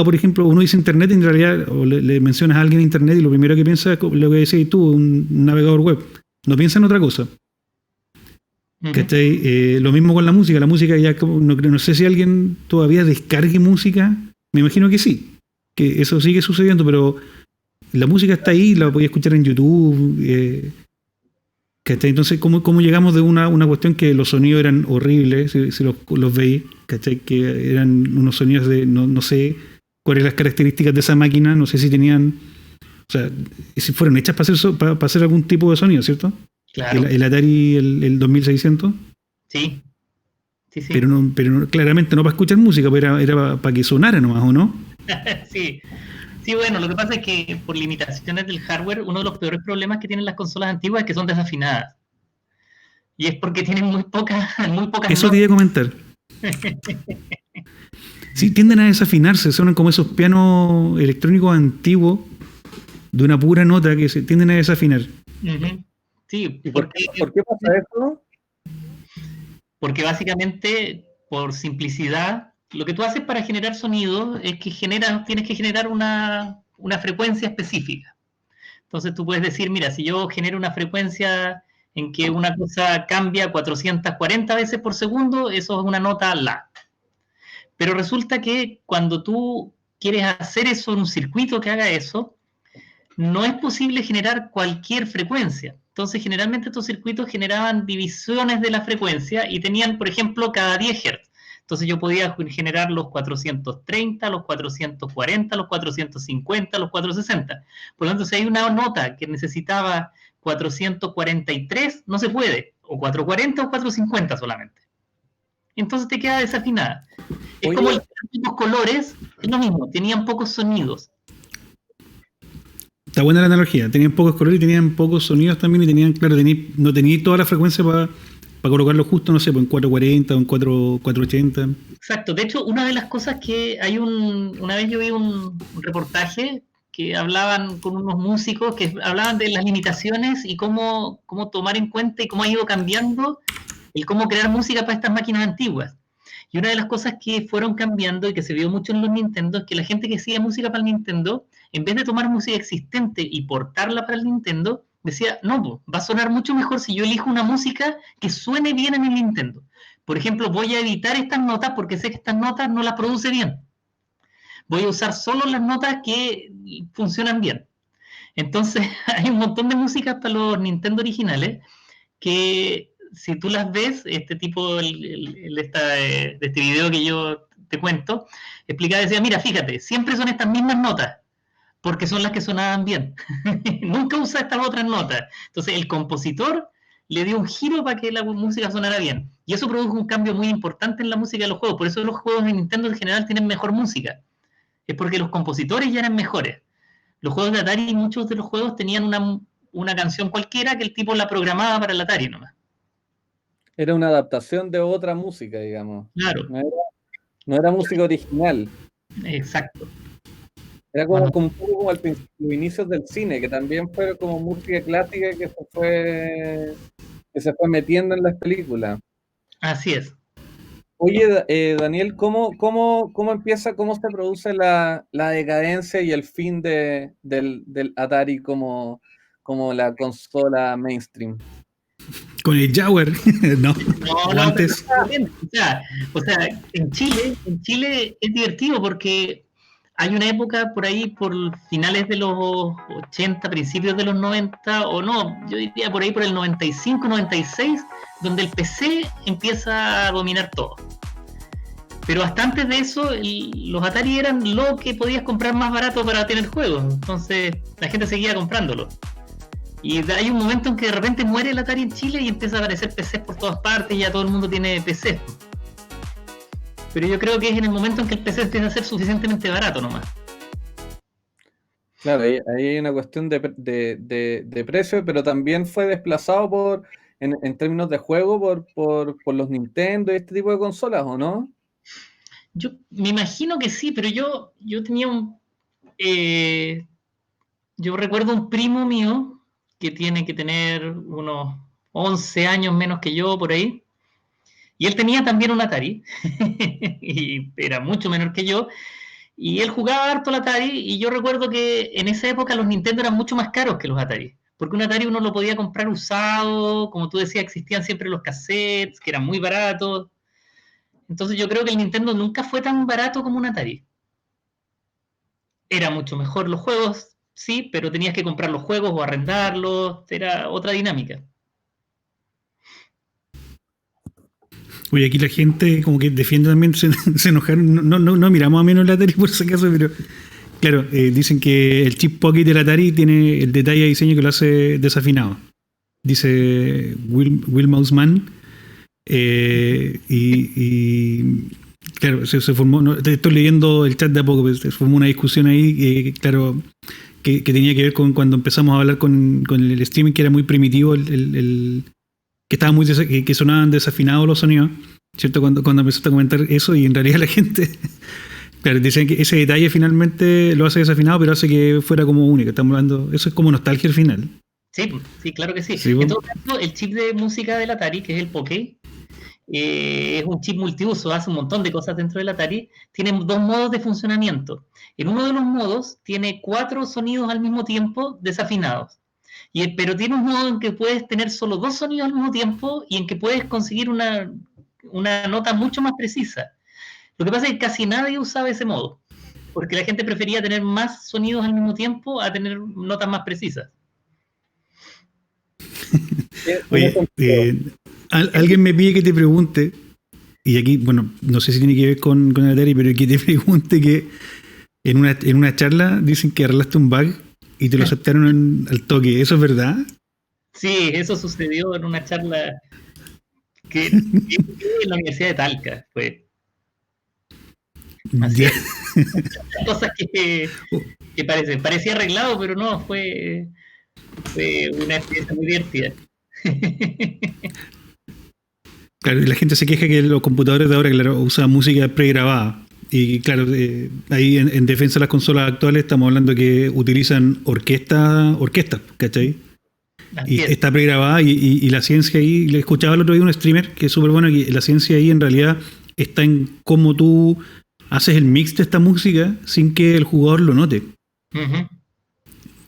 por ejemplo, uno dice internet y en realidad o le mencionas a alguien internet y lo primero que piensa es lo que decías tú, un navegador web, no piensa en otra cosa. ¿Cachai? Lo mismo con la música ya no sé si alguien todavía descargue música, me imagino que sí, que eso sigue sucediendo, pero la música está ahí, la podía escuchar en YouTube, ¿cachai? Entonces, ¿cómo llegamos de una cuestión que los sonidos eran horribles, si los veis, ¿cachai? Que eran unos sonidos de, no sé cuáles las características de esa máquina, no sé si tenían, o sea, si fueron hechas para hacer algún tipo de sonido, ¿cierto? Claro. El Atari, el 2600. Sí. Pero claramente no para escuchar música, pero era para que sonara nomás, ¿o no? Sí, bueno, lo que pasa es que por limitaciones del hardware, uno de los peores problemas que tienen las consolas antiguas es que son desafinadas. Y es porque tienen muy pocas Eso te iba a comentar. Sí, tienden a desafinarse, suenan como esos pianos electrónicos antiguos de una pura nota que se tienden a desafinar. Uh-huh. Sí, ¿Y por qué pasa eso? Porque básicamente, por simplicidad, lo que tú haces para generar sonido es que tienes que generar una frecuencia específica. Entonces tú puedes decir, mira, si yo genero una frecuencia en que una cosa cambia 440 veces por segundo, eso es una nota La. Pero resulta que cuando tú quieres hacer eso en un circuito que haga eso, no es posible generar cualquier frecuencia. Entonces, generalmente estos circuitos generaban divisiones de la frecuencia y tenían, por ejemplo, cada 10 Hz. Entonces yo podía generar los 430, los 440, los 450, los 460. Por lo tanto, si hay una nota que necesitaba 443, no se puede. O 440 o 450 solamente. Entonces te queda desafinada. Es como los colores, es lo mismo, tenían pocos sonidos. Está buena la analogía, tenían pocos colores y tenían pocos sonidos también y tenían, claro, no tenían toda la frecuencia para colocarlo justo, no sé, pues en 440 o en 480. Exacto, de hecho, una de las cosas que una vez yo vi un reportaje que hablaban con unos músicos que hablaban de las limitaciones y cómo tomar en cuenta y cómo ha ido cambiando el cómo crear música para estas máquinas antiguas. Y una de las cosas que fueron cambiando y que se vio mucho en los Nintendo es que la gente que hacía música para el Nintendo, en vez de tomar música existente y portarla para el Nintendo, decía, no, va a sonar mucho mejor si yo elijo una música que suene bien en el Nintendo. Por ejemplo, voy a editar estas notas porque sé que estas notas no las produce bien. Voy a usar solo las notas que funcionan bien. Entonces, hay un montón de músicas para los Nintendo originales que si tú las ves, este tipo de este video que yo te cuento, explicaba, decía, mira, fíjate, siempre son estas mismas notas, porque son las que sonaban bien. Nunca usa estas otras notas. Entonces, el compositor le dio un giro para que la música sonara bien. Y eso produjo un cambio muy importante en la música de los juegos. Por eso los juegos de Nintendo en general tienen mejor música. Es porque los compositores ya eran mejores. Los juegos de Atari, muchos de los juegos tenían una canción cualquiera que el tipo la programaba para el Atari nomás. Era una adaptación de otra música, digamos. Claro. No era música original. Exacto. Era como un poco como los inicios del cine, que también fue como música clásica que se fue metiendo en las películas. Así es. Oye, Daniel, ¿cómo se produce la decadencia y el fin del Atari como la consola mainstream? Con el Jaguar, no antes. O sea, en Chile es divertido porque hay una época por ahí, por finales de los 80, principios de los 90, o no, yo diría por ahí por el 95, 96, donde el PC empieza a dominar todo. Pero hasta antes de eso, los Atari eran lo que podías comprar más barato para tener juegos. Entonces la gente seguía comprándolo. Y hay un momento en que de repente muere el Atari en Chile y empieza a aparecer PCs por todas partes y ya todo el mundo tiene PCs. Pero yo creo que es en el momento en que el PC empieza a ser suficientemente barato nomás. Claro, ahí hay una cuestión de precio, pero también fue desplazado en términos de juego por los Nintendo y este tipo de consolas, ¿o no? Yo me imagino que sí, pero yo tenía yo recuerdo un primo mío que tiene que tener unos 11 años menos que yo, por ahí, y él tenía también un Atari, y era mucho menor que yo, y él jugaba harto al Atari, y yo recuerdo que en esa época los Nintendo eran mucho más caros que los Atari, porque un Atari uno lo podía comprar usado, como tú decías, existían siempre los cassettes, que eran muy baratos. Entonces yo creo que el Nintendo nunca fue tan barato como un Atari. Era mucho mejor los juegos, sí, pero tenías que comprar los juegos o arrendarlos, era otra dinámica. Oye, aquí la gente como que defiende también, se enojaron, no miramos a menos el Atari por si acaso, pero claro, dicen que el chip Pocket del Atari tiene el detalle de diseño que lo hace desafinado. Dice Will Mausman. Y claro, se formó, no, estoy leyendo el chat de a poco, pues, se formó una discusión ahí, claro, que tenía que ver con cuando empezamos a hablar con el streaming, que era muy primitivo, que estaba muy que sonaban desafinados los sonidos, ¿cierto? Cuando empezaste a comentar eso, y en realidad la gente, claro, dicen que ese detalle finalmente lo hace desafinado, pero hace que fuera como único. Estamos hablando, eso es como nostalgia al final. Sí, claro que sí. Sí, en todo caso, el chip de música del Atari, que es el Poké, es un chip multiuso, hace un montón de cosas dentro del Atari. Tiene dos modos de funcionamiento. En uno de los modos tiene 4 sonidos al mismo tiempo desafinados. Pero tiene un modo en que puedes tener solo 2 sonidos al mismo tiempo y en que puedes conseguir una nota mucho más precisa. Lo que pasa es que casi nadie usaba ese modo, porque la gente prefería tener más sonidos al mismo tiempo a tener notas más precisas. Oye, alguien me pide que te pregunte, y aquí, bueno, no sé si tiene que ver con el Atari, pero que te pregunte que en una charla dicen que arreglaste un bug y te lo aceptaron al toque. ¿Eso es verdad? Sí, eso sucedió en una charla que en la Universidad de Talca. Fue así. Cosas que parecía arreglado, pero no, fue una experiencia muy divertida. Claro, la gente se queja que los computadores de ahora, claro, usan música pregrabada. Y claro, ahí en defensa de las consolas actuales estamos hablando que utilizan orquestas, ¿cachai? Y está pregrabada, y la ciencia ahí, le escuchaba el otro día un streamer que es súper bueno, que la ciencia ahí en realidad está en cómo tú haces el mix de esta música sin que el jugador lo note. Uh-huh.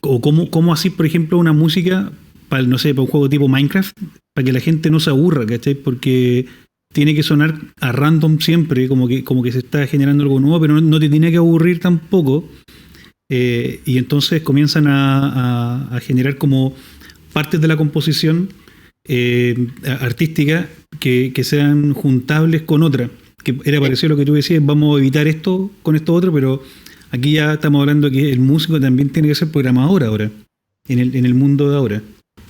O cómo así, por ejemplo, una música para, no sé, para un juego tipo Minecraft, para que la gente no se aburra, ¿cachai? Porque tiene que sonar a random siempre, como que se está generando algo nuevo, pero no te tiene que aburrir tampoco. Y entonces comienzan a generar como partes de la composición artística que sean juntables con otra. Que era parecido a lo que tú decías, vamos a evitar esto con esto otro, pero aquí ya estamos hablando que el músico también tiene que ser programador ahora, en el mundo de ahora,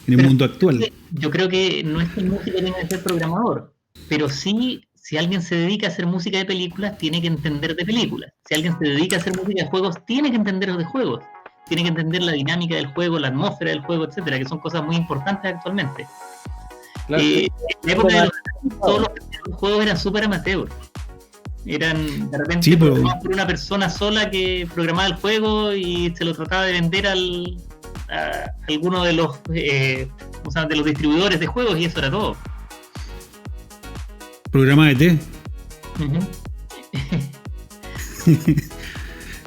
en el mundo actual. Yo creo que no es que el músico tenga que ser programador, pero sí, si alguien se dedica a hacer música de películas, tiene que entender de películas. Si alguien se dedica a hacer música de juegos, tiene que entender de juegos. Tiene que entender la dinámica del juego, la atmósfera del juego, etcétera, que son cosas muy importantes actualmente. Claro, en la época de todos los juegos eran súper amateur. Eran de repente sí, programados por una persona sola que programaba el juego y se lo trataba de vender a alguno de los de los distribuidores de juegos, y eso era todo. Programa de té. Uh-huh.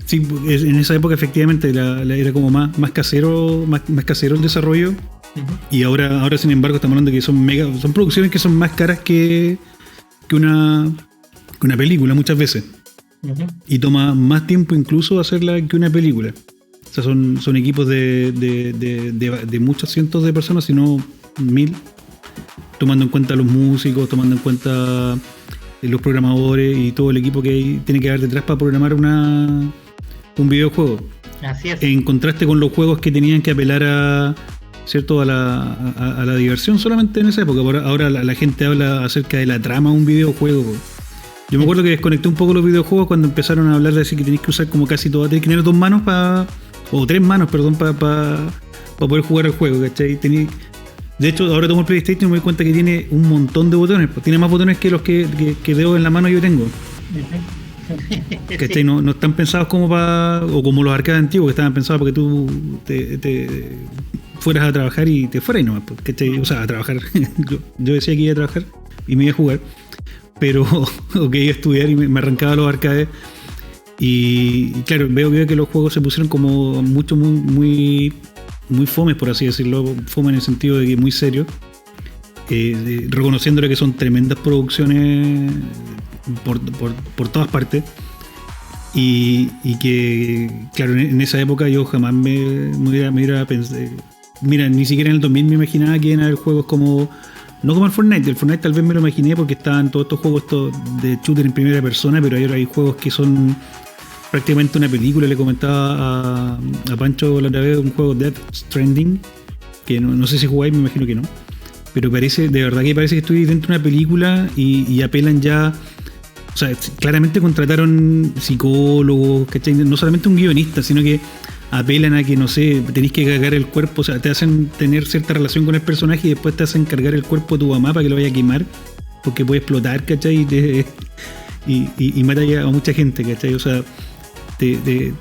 Sí, en esa época efectivamente era como más casero, más casero el desarrollo. Uh-huh. Y ahora sin embargo estamos hablando que son producciones que son más caras que una película muchas veces. Uh-huh. Y toma más tiempo incluso hacerla que una película. O sea, son equipos de muchos cientos de personas, si no 1000, tomando en cuenta los músicos, tomando en cuenta los programadores y todo el equipo que tiene que haber detrás para programar un videojuego. Así es. En contraste con los juegos que tenían que apelar a, ¿cierto? a la diversión solamente en esa época. Ahora la gente habla acerca de la trama de un videojuego. Yo me acuerdo que desconecté un poco los videojuegos cuando empezaron a hablar de decir que tenéis que usar como casi todo, tenéis que tener 2 manos o 3 manos, perdón, para poder jugar el juego, ¿cachai? De hecho, ahora tomo el PlayStation y me doy cuenta que tiene un montón de botones, pues tiene más botones que los que veo en la mano yo tengo. ¿Cachai? Sí. No están pensados como o como los arcades antiguos, que estaban pensados para que tú te fueras a trabajar y te fueras y nomás, pues, ¿cachai? O sea, a trabajar. yo decía que iba a trabajar y me iba a jugar, pero o que iba a estudiar y me arrancaba los arcades. Y claro, veo que los juegos se pusieron como muy fomes, por así decirlo, fome en el sentido de que muy serios, reconociéndole que son tremendas producciones por todas partes, y que claro, en esa época yo jamás me hubiera pensado, mira, ni siquiera en el 2000 me imaginaba que iban a haber juegos como, no como el Fortnite tal vez me lo imaginé porque estaban todos estos juegos de shooter en primera persona, pero ahora hay juegos que son prácticamente una película. Le comentaba a Pancho la otra vez un juego Death Stranding, que no sé si jugáis, me imagino que no, pero de verdad que parece que estoy dentro de una película y apelan ya, o sea, claramente contrataron psicólogos, ¿cachai? No solamente un guionista, sino que apelan a que, no sé, tenés que cargar el cuerpo, o sea, te hacen tener cierta relación con el personaje y después te hacen cargar el cuerpo de tu mamá para que lo vaya a quemar, porque puede explotar, ¿cachai? Y mata a mucha gente, ¿cachai? O sea, te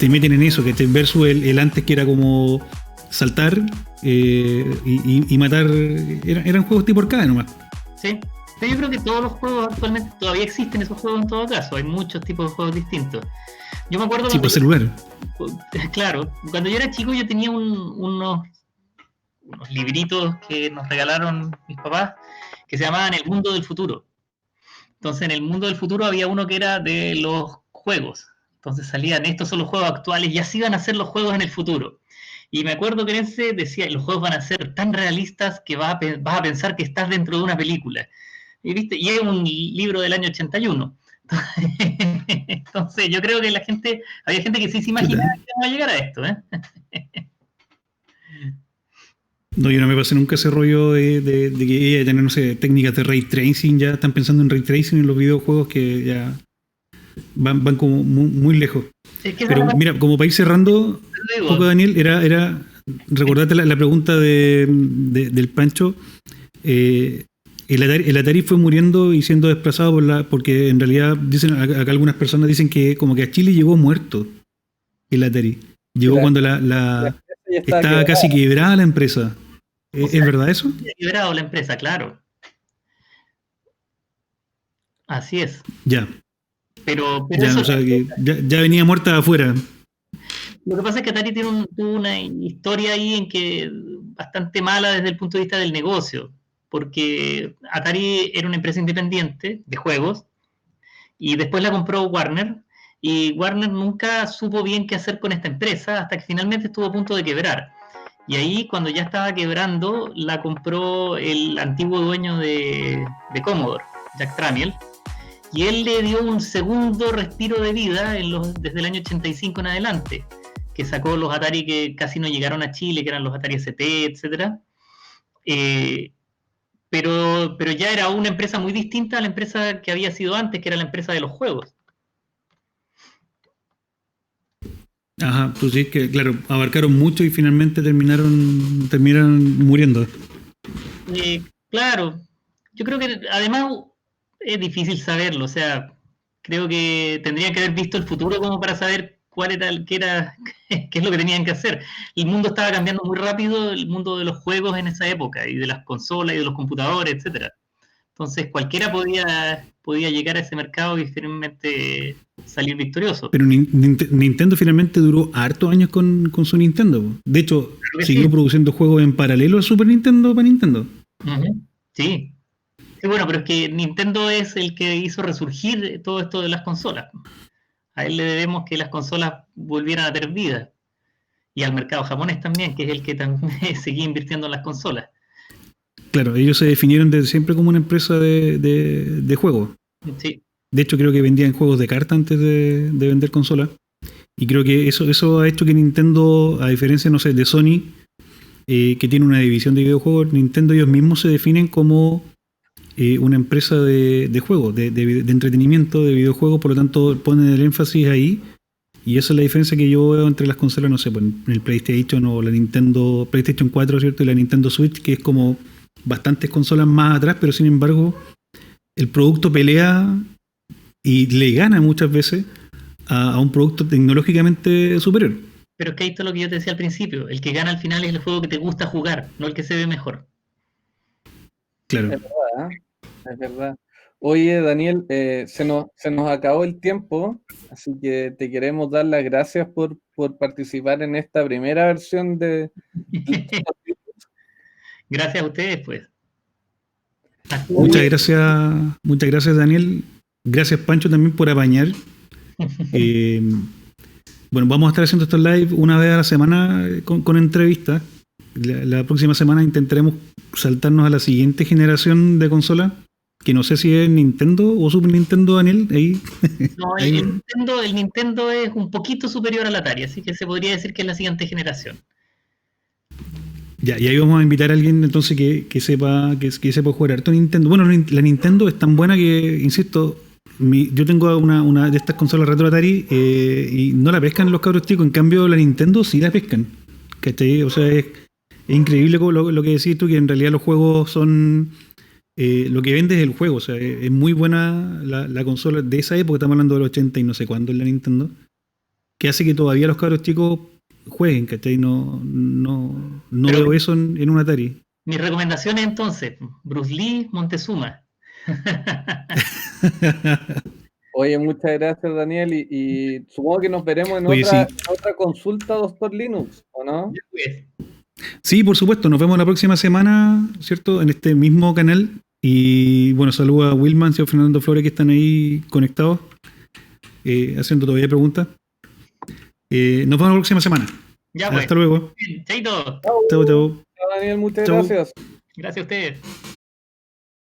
meten en eso, ¿cachai? Versus el antes, que era como saltar y matar. Eran juegos tipo arcade nomás. Sí. Pero yo creo que todos los juegos actualmente todavía existen esos juegos en todo caso. Hay muchos tipos de juegos distintos. Yo me acuerdo tipo celular. Claro, cuando yo era chico yo tenía unos libritos que nos regalaron mis papás que se llamaban El Mundo del Futuro. Entonces en El Mundo del Futuro había uno que era de los juegos. Entonces salían, estos son los juegos actuales y así van a ser los juegos en el futuro. Y me acuerdo que en ese decía, los juegos van a ser tan realistas que vas a pensar que estás dentro de una película. Y es un libro del año 81. Entonces yo creo que había gente que sí se imaginaba que iba a llegar a esto, ¿eh? No, yo no me pasé nunca ese rollo de que iba a tener, no sé, técnicas de ray tracing. Ya están pensando en ray tracing en los videojuegos que ya van como muy lejos. Es que pero mira, como para ir cerrando un poco, Daniel, era recordate la pregunta del Pancho. El Atari fue muriendo y siendo desplazado porque en realidad dicen acá algunas personas dicen que como que a Chile llegó muerto el Atari. Llegó cuando estaba casi quebrada la empresa. ¿Es verdad eso? Quebrado la empresa, claro. Así es. Ya. Pero ya, eso, o sea, que ya venía muerta de afuera. Lo que pasa es que Atari tuvo una historia ahí en que bastante mala desde el punto de vista del negocio, porque Atari era una empresa independiente de juegos y después la compró Warner, y Warner nunca supo bien qué hacer con esta empresa hasta que finalmente estuvo a punto de quebrar. Y ahí, cuando ya estaba quebrando, la compró el antiguo dueño de Commodore, Jack Tramiel, y él le dio un segundo respiro de vida desde el año 85 en adelante, que sacó los Atari que casi no llegaron a Chile, que eran los Atari ST, etc. Pero ya era una empresa muy distinta a la empresa que había sido antes, que era la empresa de los juegos. Ajá, pues sí, que claro, abarcaron mucho y finalmente terminaron muriendo. Claro, yo creo que además es difícil saberlo, o sea, creo que tendrían que haber visto el futuro como para saber qué es lo que tenían que hacer. El mundo estaba cambiando muy rápido, el mundo de los juegos en esa época, y de las consolas y de los computadores, etcétera. Entonces cualquiera podía llegar a ese mercado y finalmente salir victorioso. Pero Nintendo finalmente duró hartos años con su Nintendo. De hecho, siguió produciendo juegos en paralelo a Super Nintendo para Nintendo. Uh-huh. Sí. Sí, bueno, pero es que Nintendo es el que hizo resurgir todo esto de las consolas. A él le debemos que las consolas volvieran a tener vida. Y al mercado japonés también, que es el que también seguía invirtiendo en las consolas. Claro, ellos se definieron desde siempre como una empresa de juegos. Sí. De hecho, creo que vendían juegos de carta antes de vender consolas. Y creo que eso ha hecho que Nintendo, a diferencia, no sé, de Sony, que tiene una división de videojuegos, Nintendo ellos mismos se definen como una empresa de juegos, de entretenimiento, de videojuegos, por lo tanto ponen el énfasis ahí. Y esa es la diferencia que yo veo entre las consolas, no sé, pues, en el PlayStation o la Nintendo PlayStation 4, ¿cierto? Y la Nintendo Switch, que es como bastantes consolas más atrás, pero sin embargo el producto pelea y le gana muchas veces a un producto tecnológicamente superior. Pero es que ahí está lo que yo te decía al principio. El que gana al final es el juego que te gusta jugar, no el que se ve mejor. Claro. Es verdad, es verdad. Oye, Daniel, se nos acabó el tiempo, así que te queremos dar las gracias por participar en esta primera versión de... Gracias a ustedes, pues. Muchas gracias Daniel. Gracias Pancho también por apañar. Bueno, vamos a estar haciendo estos live una vez a la semana con entrevistas. La próxima semana intentaremos saltarnos a la siguiente generación de consolas, que no sé si es Nintendo o Super Nintendo, Daniel. Ahí. No, ahí. El Nintendo es un poquito superior al Atari, así que se podría decir que es la siguiente generación. Ya, y ahí vamos a invitar a alguien entonces que sepa jugar harto Nintendo. Bueno, la Nintendo es tan buena que, insisto, yo tengo una de estas consolas retro Atari y no la pescan los cabros chicos. En cambio, la Nintendo sí la pescan. ¿Cachai? O sea, es increíble lo que decís tú, que en realidad los juegos son... lo que vende es el juego. O sea, es muy buena la consola de esa época. Estamos hablando del 80 y no sé cuándo en la Nintendo. Que hace que todavía los cabros chicos jueguen, ¿cachai? No veo eso en un Atari. Mis recomendaciones entonces, Bruce Lee, Montezuma. Oye, muchas gracias, Daniel, y supongo que nos veremos en Oye, otra consulta, Doctor Linux, ¿o no? Sí, por supuesto, nos vemos la próxima semana, ¿cierto? En este mismo canal. Y bueno, saludo a Wilman y a Fernando Flores que están ahí conectados, haciendo todavía preguntas. Nos vemos la próxima semana. Ya, pues. Hasta luego. Chaito. Chau, chau. Daniel, muchas Chau. gracias. Gracias a ustedes.